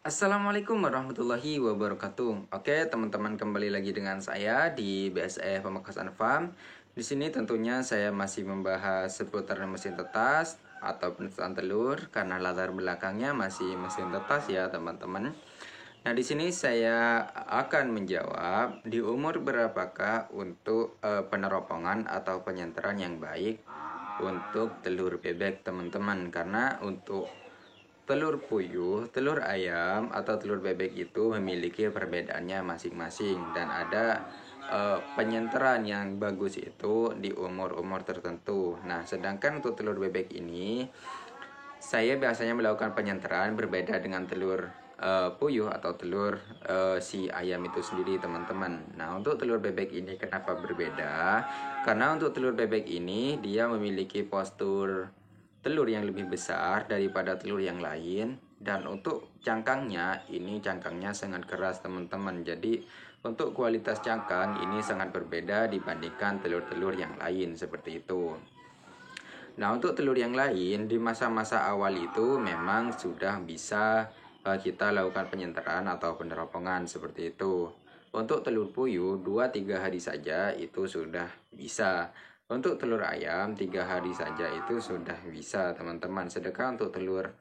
Assalamualaikum warahmatullahi wabarakatuh. Oke, teman-teman, kembali lagi dengan saya di BSF Pamekasan Farm. Di sini tentunya saya masih membahas seputar mesin tetas atau penetas telur karena latar belakangnya masih mesin tetas ya, teman-teman. Nah, di sini saya akan menjawab di umur berapakah untuk peneropongan atau penyenteran yang baik untuk telur bebek, teman-teman. Karena untuk telur puyuh, telur ayam, atau telur bebek itu memiliki perbedaannya masing-masing dan ada penyenteran yang bagus itu di umur-umur tertentu. Nah, sedangkan untuk telur bebek ini saya biasanya melakukan penyenteran berbeda dengan telur puyuh atau telur si ayam itu sendiri, teman-teman. Nah, untuk telur bebek ini kenapa berbeda? Karena untuk telur bebek ini dia memiliki postur telur yang lebih besar daripada telur yang lain, dan untuk cangkangnya ini cangkangnya sangat keras, teman-teman. Jadi untuk kualitas cangkang ini sangat berbeda dibandingkan telur-telur yang lain seperti itu. Nah, untuk telur yang lain di masa-masa awal itu memang sudah bisa kita lakukan penyenteran atau peneropongan seperti itu. Untuk telur puyuh 2-3 hari saja itu sudah bisa. Untuk telur ayam 3 hari saja itu sudah bisa, teman-teman. Sedangkan untuk telur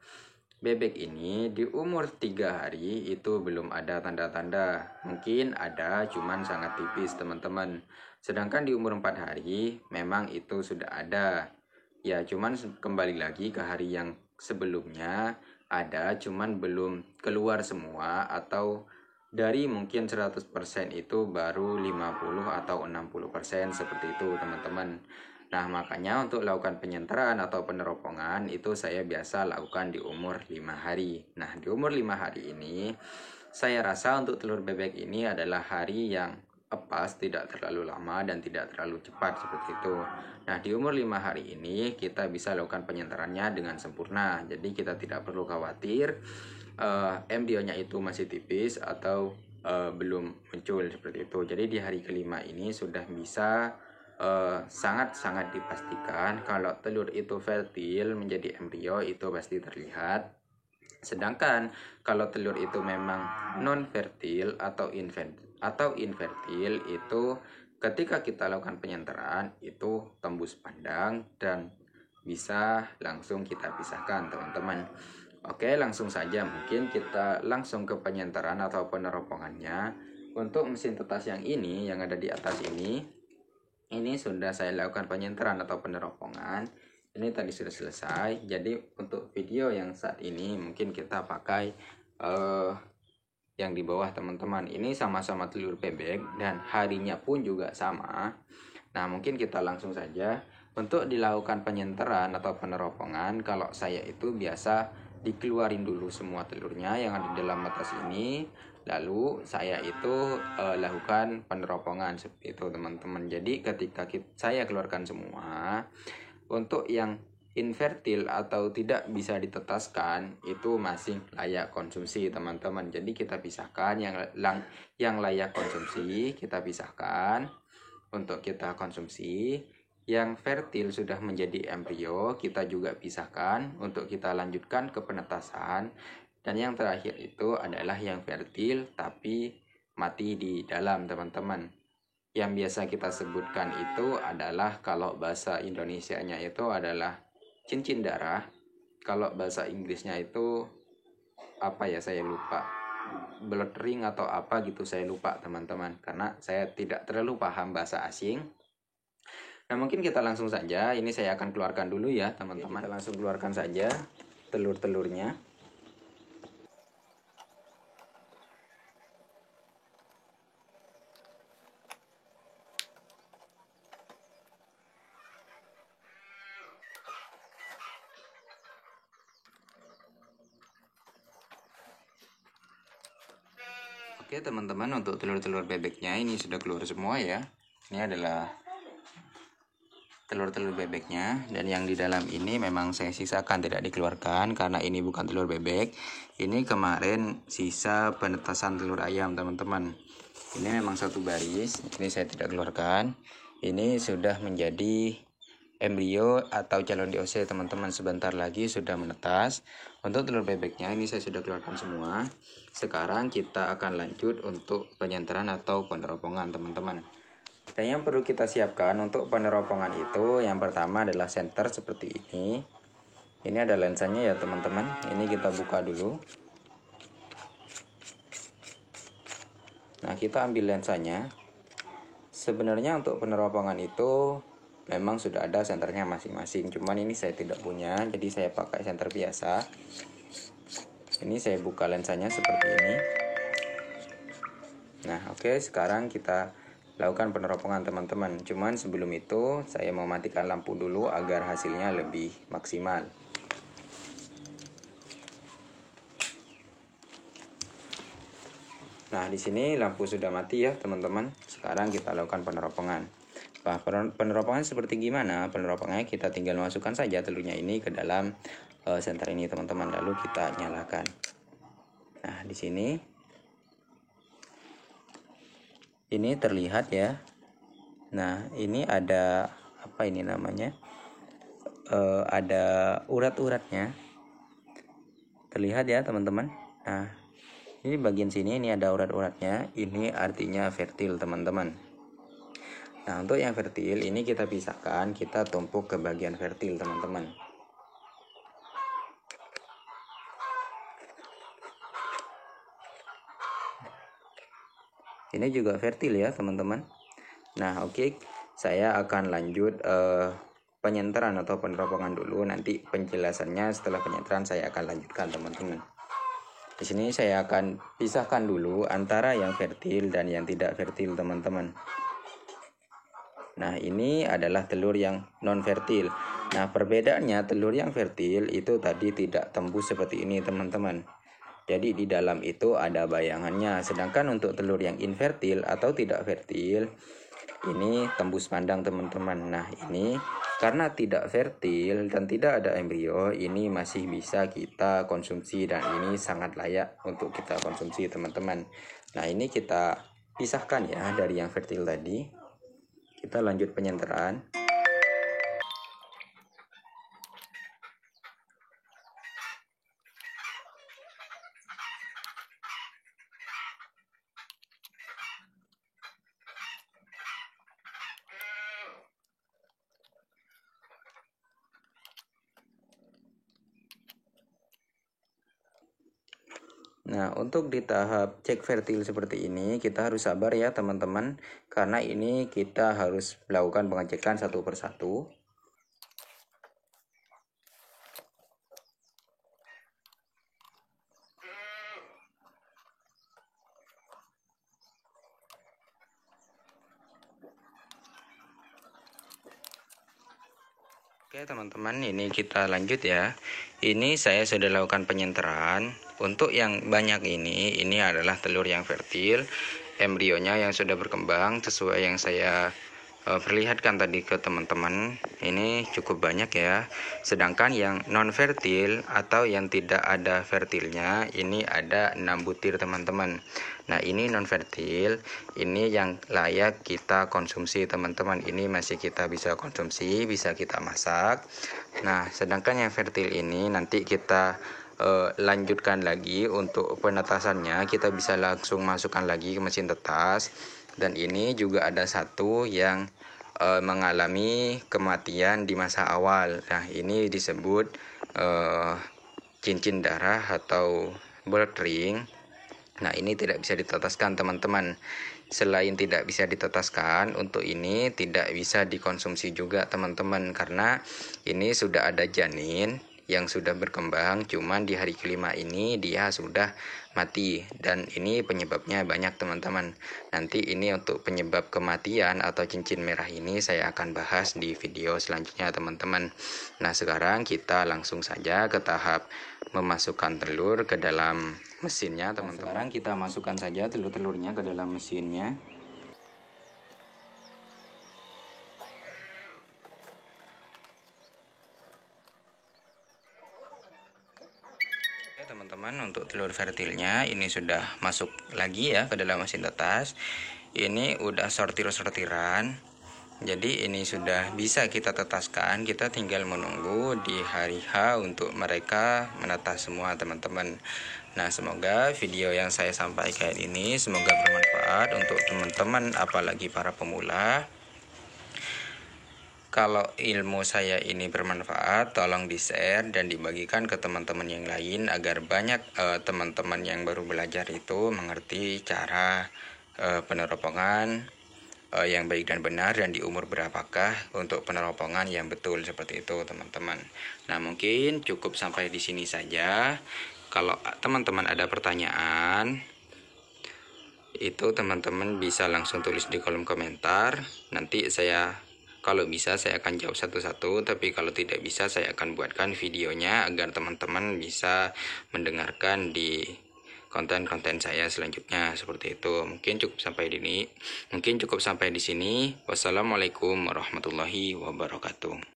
bebek ini di umur 3 hari itu belum ada tanda-tanda. Mungkin ada, cuman sangat tipis, teman-teman. Sedangkan di umur 4 hari memang itu sudah ada. Ya, cuman kembali lagi ke hari yang sebelumnya ada, cuman belum keluar semua, atau dari mungkin 100% itu baru 50 atau 60% seperti itu, teman-teman. Nah, makanya untuk lakukan penyenteran atau peneropongan itu saya biasa lakukan di umur 5 hari. Nah, di umur 5 hari ini saya rasa untuk telur bebek ini adalah hari yang pas, tidak terlalu lama dan tidak terlalu cepat seperti itu. Nah, di umur 5 hari ini kita bisa lakukan penyenterannya dengan sempurna. Jadi kita tidak perlu khawatir embrionya itu masih tipis atau belum muncul seperti itu. Jadi di hari kelima ini sudah bisa sangat-sangat dipastikan kalau telur itu fertil menjadi embrio itu pasti terlihat. Sedangkan kalau telur itu memang non fertil atau infertil itu ketika kita lakukan penyenteran itu tembus pandang dan bisa langsung kita pisahkan, teman-teman. Oke, langsung saja mungkin kita langsung ke penyenteran atau peneropongannya. Untuk mesin tetas yang ini yang ada di atas ini sudah saya lakukan penyenteran atau peneropongan. Ini tadi sudah selesai. Jadi untuk video yang saat ini mungkin kita pakai yang di bawah, teman-teman. Ini sama-sama telur bebek dan harinya pun juga sama. Nah, mungkin kita langsung saja untuk dilakukan penyenteran atau peneropongan. Kalau saya itu biasa dikeluarin dulu semua telurnya yang ada di dalam atas ini, lalu saya itu lakukan peneropongan seperti itu, teman-teman. Jadi ketika saya keluarkan semua, untuk yang infertil atau tidak bisa ditetaskan itu masih layak konsumsi, teman-teman. Jadi kita pisahkan yang layak konsumsi, kita pisahkan untuk kita konsumsi. Yang fertil sudah menjadi embrio kita juga pisahkan untuk kita lanjutkan ke penetasan. Dan yang terakhir itu adalah yang fertil tapi mati di dalam, teman-teman. Yang biasa kita sebutkan itu adalah, kalau bahasa Indonesianya itu adalah cincin darah. Kalau bahasa Inggrisnya itu apa ya, saya lupa, blood ring atau apa gitu, saya lupa, teman-teman, karena saya tidak terlalu paham bahasa asing. Nah, mungkin kita langsung saja, ini saya akan keluarkan dulu ya, teman-teman. Kita langsung keluarkan saja telur-telurnya. Oke, teman-teman, untuk telur-telur bebeknya ini sudah keluar semua ya. Ini adalah telur-telur bebeknya, dan yang di dalam ini memang saya sisakan tidak dikeluarkan karena ini bukan telur bebek. Ini kemarin sisa penetasan telur ayam, teman-teman. Ini memang satu baris, ini saya tidak keluarkan. Ini sudah menjadi embrio atau calon DOC teman-teman sebentar lagi sudah menetas. Untuk telur bebeknya ini saya sudah keluarkan semua. Sekarang kita akan lanjut untuk penyenteran atau peneropongan teman-teman. Dan yang perlu kita siapkan untuk peneropongan itu yang pertama adalah senter seperti ini. Ini ada lensanya ya teman-teman. Ini kita buka dulu. Nah, kita ambil lensanya. Sebenarnya untuk peneropongan itu memang sudah ada senternya masing-masing. Cuman ini saya tidak punya, jadi saya pakai senter biasa. Ini saya buka lensanya seperti ini. Nah, oke, sekarang kita lakukan peneropongan teman-teman. Cuman sebelum itu saya mau matikan lampu dulu agar hasilnya lebih maksimal. Nah, di sini lampu sudah mati ya, teman-teman. Sekarang kita lakukan peneropongan. Nah, peneropongan seperti gimana? Peneropongannya kita tinggal masukkan saja telurnya ini ke dalam senter ini, teman-teman. Lalu kita nyalakan. Nah, di sini ini terlihat ya. Nah, ini ada apa ini namanya? Ada urat-uratnya. Terlihat ya, teman-teman. Nah, ini bagian sini ini ada urat-uratnya. Ini artinya fertil, teman-teman. Nah, untuk yang fertil ini kita pisahkan, kita tumpuk ke bagian fertil, teman-teman. Ini juga fertil ya, teman-teman. Nah, oke. Saya akan lanjut penyenteran atau peneropongan dulu. Nanti penjelasannya setelah penyenteran saya akan lanjutkan, teman-teman. Di sini saya akan pisahkan dulu antara yang fertil dan yang tidak fertil, teman-teman. Nah, ini adalah telur yang non fertil. Nah, perbedaannya telur yang fertil itu tadi tidak tembus seperti ini, teman-teman. Jadi di dalam itu ada bayangannya. Sedangkan untuk telur yang infertil atau tidak fertil ini tembus pandang, teman-teman. Nah, ini karena tidak fertil dan tidak ada embrio, ini masih bisa kita konsumsi dan ini sangat layak untuk kita konsumsi, teman-teman. Nah, ini kita pisahkan ya dari yang fertil tadi. Kita lanjut penyenteran. Nah, untuk di tahap cek fertil seperti ini, kita harus sabar ya teman-teman. Karena ini kita harus melakukan pengecekan satu persatu. Oke teman-teman, ini kita lanjut ya. Ini saya sudah lakukan penyenteran. Untuk yang banyak ini adalah telur yang fertil, embrionya yang sudah berkembang sesuai yang saya perlihatkan tadi ke teman-teman. Ini cukup banyak ya. Sedangkan yang non fertil atau yang tidak ada fertilnya ini ada 6 butir, teman-teman. Nah, ini non fertil, ini yang layak kita konsumsi, teman-teman. Ini masih kita bisa konsumsi, bisa kita masak. Nah, sedangkan yang fertil ini nanti kita lanjutkan lagi untuk penetasannya. Kita bisa langsung masukkan lagi ke mesin tetas. Dan ini juga ada satu yang mengalami kematian di masa awal. Nah, ini disebut cincin darah atau blood ring. Nah, ini tidak bisa ditetaskan, teman-teman. Selain tidak bisa ditetaskan, untuk ini tidak bisa dikonsumsi juga, teman-teman, karena ini sudah ada janin yang sudah berkembang, cuman di hari kelima ini dia sudah mati, dan ini penyebabnya banyak, teman-teman. Nanti ini untuk penyebab kematian atau cincin merah ini saya akan bahas di video selanjutnya, teman-teman. Nah, sekarang kita langsung saja ke tahap memasukkan telur ke dalam mesinnya, teman-teman. Sekarang kita masukkan saja telur-telurnya ke dalam mesinnya. Teman-teman, untuk telur fertilnya ini sudah masuk lagi ya ke dalam mesin tetas. Ini udah sortir-sortiran. Jadi ini sudah bisa kita tetaskan, kita tinggal menunggu di hari H untuk mereka menetas semua teman-teman. Nah, semoga video yang saya sampaikan ini semoga bermanfaat untuk teman-teman, apalagi para pemula. Kalau ilmu saya ini bermanfaat, tolong di-share dan dibagikan ke teman-teman yang lain agar banyak teman-teman yang baru belajar itu mengerti cara peneropongan yang baik dan benar, dan di umur berapakah untuk peneropongan yang betul, seperti itu teman-teman. Nah, mungkin cukup sampai di sini saja. Kalau teman-teman ada pertanyaan, itu teman-teman bisa langsung tulis di kolom komentar. Nanti kalau bisa saya akan jawab satu-satu, tapi kalau tidak bisa saya akan buatkan videonya agar teman-teman bisa mendengarkan di konten-konten saya selanjutnya, seperti itu. Mungkin cukup sampai di sini. Wassalamualaikum warahmatullahi wabarakatuh.